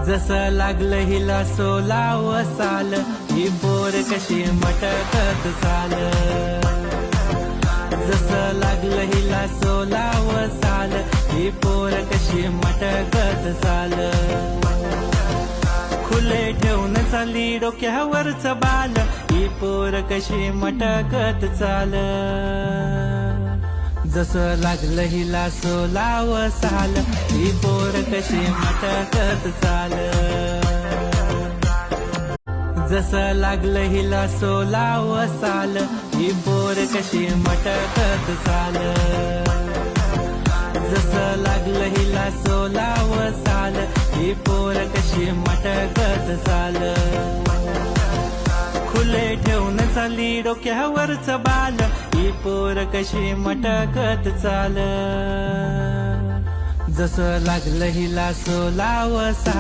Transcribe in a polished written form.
जसं लागलं हिला सोलाव साल, ही पोर कशी मटकत चाल. जसं लागलं हिला सोलाव साल, ही पोर कशी मटकत चाल. खुले ठेवून चाली डोक्यावरच बाल, ही पोर कशी मटकत चाल. जसं लागलं हिला सोलाव साल, ही पोर कशी मटकत चाल. जसं लागलं हिला सोलाव साल, ही पोर कशी मटकत चाल. जसं लागलं हिला सोलाव साल, ही पोर कशी मटकत चाल. खुले ठेवून चाली डोक्यावरच बाल, ही पोर कशी मटकत चाल. जसं लागलं हिला सोलाव साल.